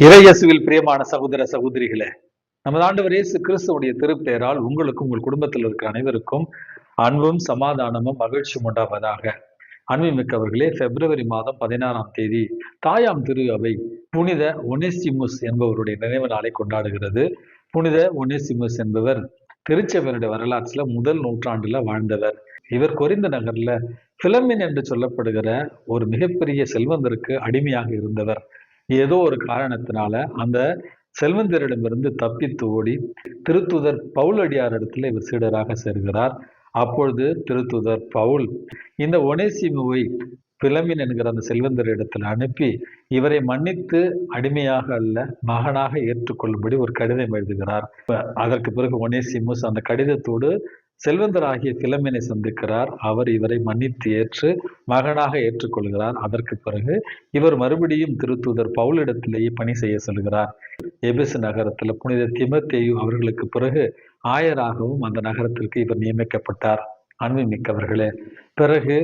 இறையேசுவில் பிரியமான சகோதர சகோதரிகளே, நமது ஆண்டவர் இயேசு கிறிஸ்துவுடைய திருப்பெயரால் உங்களுக்கும் உங்கள் குடும்பத்தில் இருக்கிற அனைவருக்கும் அன்பும் சமாதானமும் மகிழ்ச்சியும் உண்டாவதாக. அன்புமிக்கவர்களே, பிப்ரவரி மாதம் 16ஆம் தேதி தாயாம் திரு அவை புனித ஒனேசிமுஸ் என்பவருடைய நினைவு நாளை கொண்டாடுகிறது. புனித ஒனேசிமுஸ் என்பவர் திருச்சபையினுடைய வரலாற்றுல முதல் நூற்றாண்டுல வாழ்ந்தவர். இவர் கொரிந்து நகர்ல பிலமின் என்று சொல்லப்படுகிற ஒரு மிகப்பெரிய செல்வந்தருக்கு அடிமையாக இருந்தவர். ஏதோ ஒரு காரணத்தினால அந்த செல்வந்தரிடமிருந்து தப்பித்து ஓடி திருத்துதர் பவுலடியார் இடத்துல இவர் சீடராக சேர்கிறார். அப்பொழுது திருத்துதர் பவுல் இந்த ஒனேசிமுவை பிலமின் என்கிற அந்த செல்வந்தர் இடத்துல அனுப்பி இவரை மன்னித்து அடிமையாக அல்ல மகனாக ஏற்றுக்கொள்ளும்படி ஒரு கடிதம் எழுதுகிறார். அதற்கு பிறகு ஒனேசிமுஸ் அந்த கடிதத்தோடு செல்வந்தராகிய பிலமினை சந்திக்கிறார். அவர் இவரை மன்னித்து ஏற்று மகனாக ஏற்றுக்கொள்கிறார். அதற்கு பிறகு இவர் மறுபடியும் திருத்தூதர் பவுலிடத்திலேயே பணி செய்ய செல்கிறார். எபெசு நகரத்தில் புனித திமோத்தேயு அவர்களுக்கு பிறகு ஆயராகவும் அந்த நகரத்திற்கு இவர் நியமிக்கப்பட்டார். அன்புமிக்கவர்களே, பிறகு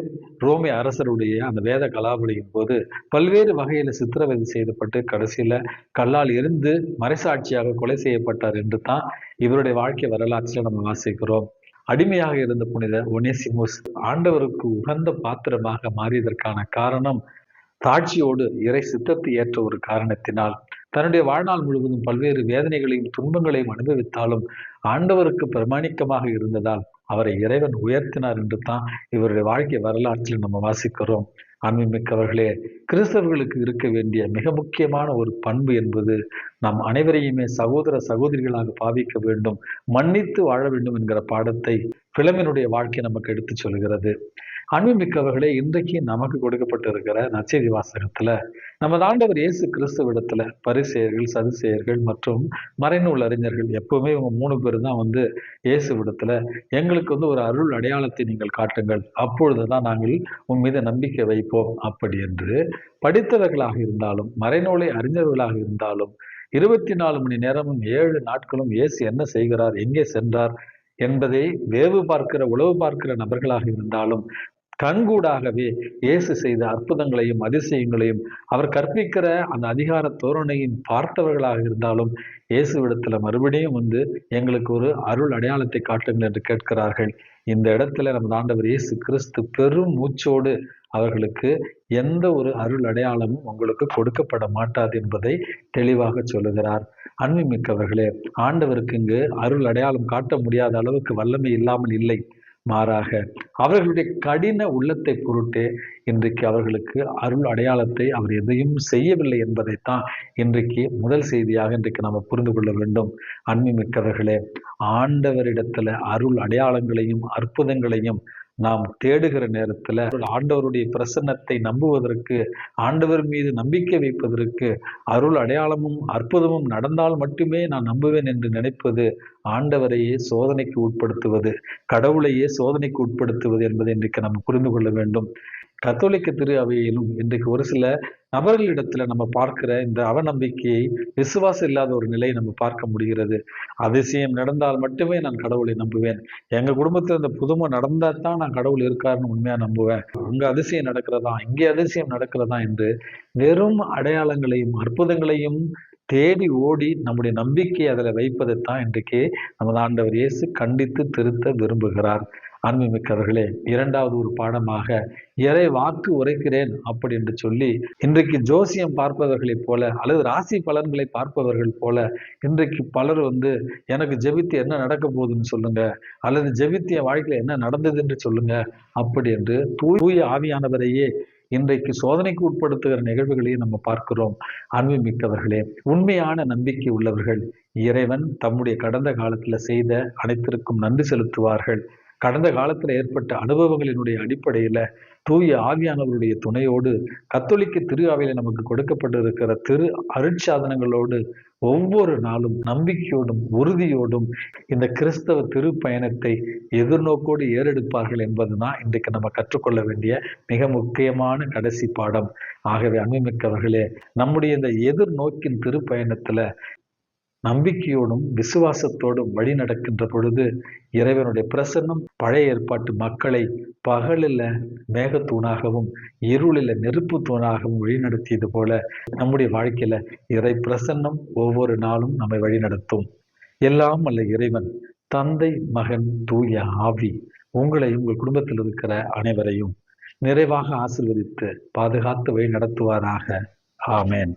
ரோமிய அரசருடைய அந்த வேத கலாவளியின் போது பல்வேறு வகையில சித்திரவதை செய்யப்பட்டு கடைசியில கல்லால் எரிந்து மறைசாட்சியாக கொலை செய்யப்பட்டார் என்று தான் இவருடைய வாழ்க்கை வரலாற்றில் நம்ம வாசிக்கிறோம். அடிமையாக இருந்த புனித ஒனேசிமுஸ் ஆண்டவருக்கு உகந்த பாத்திரமாக மாறியதற்கான காரணம் தாட்சியோடு இறை சித்தத்தை ஏற்ற ஒரு காரணத்தினால். தன்னுடைய வாழ்நாள் முழுவதும் பல்வேறு வேதனைகளையும் துன்பங்களையும் அனுபவித்தாலும் ஆண்டவருக்கு பிரமாணிக்கமாக இருந்ததால் அவரை இறைவன் உயர்த்தினார் என்று தான் இவருடைய வாழ்க்கை வரலாற்றில் நம்ம வாசிக்கிறோம். அன்புமிக்கவர்களே, கிறிஸ்தவர்களுக்கு இருக்க வேண்டிய மிக முக்கியமான ஒரு பண்பு என்பது நாம் அனைவரையுமே சகோதர சகோதரிகளாக பாவிக்க வேண்டும், மன்னித்து வாழ வேண்டும் என்கிற பாடத்தை பிலமினுடைய வாழ்க்கை நமக்கு எடுத்து சொல்கிறது. அன்புமிக்கவர்களே, இன்றைக்கு நமக்கு கொடுக்கப்பட்டிருக்கிற நற்செய்தி வாசகத்துல நமது ஆண்டவர் இயேசு கிறிஸ்துவிடத்துல பரிசேயர்கள், சதுசேயர்கள் மற்றும் மறைநூல் அறிஞர்கள் எப்பவுமே இவங்க 3 பேர் தான் இயேசுவிடத்துல எங்களுக்கு ஒரு அருள் அடையாளத்தை நீங்கள் காட்டுங்கள், அப்பொழுதுதான் நாங்கள் உன் மீது நம்பிக்கை வைப்போம் அப்படி என்று படித்தவர்களாக இருந்தாலும் மறைநூலை அறிஞர்களாக இருந்தாலும் 24 மணி நேரமும் 7 நாட்களும் இயேசு என்ன செய்கிறார், எங்கே சென்றார் என்பதை வேவு பார்க்கிற உளவு பார்க்கிற நபர்களாக இருந்தாலும் கண்கூடாகவே இயேசு செய்த அற்புதங்களையும் அதிசயங்களையும் அவர் கற்பிக்கிற அந்த அதிகார தோரணையும் பார்த்தவர்களாக இருந்தாலும் இயேசுவிடத்துல மறுபடியும் எங்களுக்கு ஒரு அருள் அடையாளத்தை காட்டுங்கள் என்று கேட்கிறார்கள். இந்த இடத்துல நமது ஆண்டவர் இயேசு கிறிஸ்து பெரும் மூச்சோடு அவர்களுக்கு எந்த ஒரு அருள் அடையாளமும் உங்களுக்கு கொடுக்கப்பட மாட்டாது என்பதை தெளிவாக சொல்லுகிறார். அன்புமிக்கவர்களே, ஆண்டவருக்கு இங்கு அருள் அடையாளம் காட்ட முடியாத அளவுக்கு வல்லமை இல்லாமல் இல்லை. மாறாக அவர்களுடைய கடின உள்ளத்தை பொருட்டே இன்றைக்கு அவர்களுக்கு அருள் அடையாளத்தை அவர் எதையும் செய்யவில்லை என்பதைத்தான் இன்றைக்கு முதல் செய்தியாக இன்றைக்கு நம்ம புரிந்து கொள்ள வேண்டும். அன்புமிக்கவர்களே, ஆண்டவரிடத்துல அருள் அடையாளங்களையும் அற்புதங்களையும் நாம் தேடுகிற நேரத்துல ஆண்டவருடைய பிரசன்னத்தை நம்புவதற்கு, ஆண்டவர் மீது நம்பிக்கை வைப்பதற்கு அருள் அடையாளமும் அற்புதமும் நடந்தால் மட்டுமே நான் நம்புவேன் என்று நினைப்பது ஆண்டவரையே சோதனைக்கு உட்படுத்துவது, கடவுளையே சோதனைக்கு உட்படுத்துவது என்பதை இன்றைக்கு நம்ம புரிந்து கொள்ள வேண்டும். கத்தோலிக்க திரு அவையிலும் இன்றைக்கு ஒரு சில நபர்களிடத்துல நம்ம பார்க்கிற இந்த அவநம்பிக்கையை, விசுவாசம் இல்லாத ஒரு நிலையை நம்ம பார்க்க முடிகிறது. அதிசயம் நடந்தால் மட்டுமே நான் கடவுளை நம்புவேன், எங்க குடும்பத்துல இந்த புதுமை நடந்தா தான் நான் கடவுள் இருக்காருன்னு உண்மையா நம்புவேன், அங்க அதிசயம் நடக்கிறதா இங்கே அதிசயம் நடக்கிறதா என்று வெறும் அடையாளங்களையும் அற்புதங்களையும் தேடி ஓடி நம்முடைய நம்பிக்கையை அதில் வைப்பதைத்தான் இன்றைக்கு நமது ஆண்டவர் இயேசு கண்டித்து திருத்த விரும்புகிறார். அன்புமிக்கவர்களே, இரண்டாவது ஒரு பாடமாக இறை வாக்கு உரைக்கிறேன் அப்படி என்று சொல்லி இன்றைக்கு ஜோசியம் பார்ப்பவர்களைப் போல அல்லது ராசி பலன்களை பார்ப்பவர்கள் போல இன்றைக்கு பலர் எனக்கு ஜெபித்து என்ன நடக்க போகுதுன்னு சொல்லுங்க, அல்லது ஜெபித்து என் வாழ்க்கையில என்ன நடந்தது என்று சொல்லுங்க அப்படி என்று தூய ஆவியானவரையே இன்றைக்கு சோதனைக்கு உட்படுத்துகிற நிகழ்வுகளையும் நம்ம பார்க்கிறோம். அன்புமிக்கவர்களே, உண்மையான நம்பிக்கை உள்ளவர்கள் இறைவன் தம்முடைய கடந்த காலத்துல செய்த அனைத்திற்கும் நன்றி செலுத்துவார்கள். கடந்த காலத்துல ஏற்பட்ட அனுபவங்களினுடைய அடிப்படையில தூய ஆவியானவருடைய துணையோடு கத்தோலிக்க திரு அவையில நமக்கு கொடுக்கப்பட்டிருக்கிற திரு அருட்சாதனங்களோடு ஒவ்வொரு நாளும் நம்பிக்கையோடும் உறுதியோடும் இந்த கிறிஸ்தவ திரு பயணத்தை எதிர்நோக்கோடு ஏறெடுப்பார்கள் என்பதுதான் இன்றைக்கு நம்ம கற்றுக்கொள்ள வேண்டிய மிக முக்கியமான கடைசி பாடம். ஆகவே அன்புமிக்கவர்களே, நம்முடைய இந்த எதிர்நோக்கின் திரு பயணத்துல நம்பிக்கையோடும் விசுவாசத்தோடும் வழி நடக்கின்ற பொழுது இறைவனுடைய பிரசன்னம் பழைய ஏற்பாட்டு மக்களை பகலில் மேகத்தூணாகவும் இருளில் நெருப்பு தூணாகவும் வழிநடத்தியது போல நம்முடைய வாழ்க்கையில இறை பிரசன்னம் ஒவ்வொரு நாளும் நம்மை வழிநடத்தும். எல்லாம் அல்ல இறைவன், தந்தை, மகன், தூய ஆவி உங்களை உங்கள் குடும்பத்தில் இருக்கிற அனைவரையும் நிறைவாக ஆசீர்வதித்து பாதுகாத்து வழி நடத்துவாராக. ஆமேன்.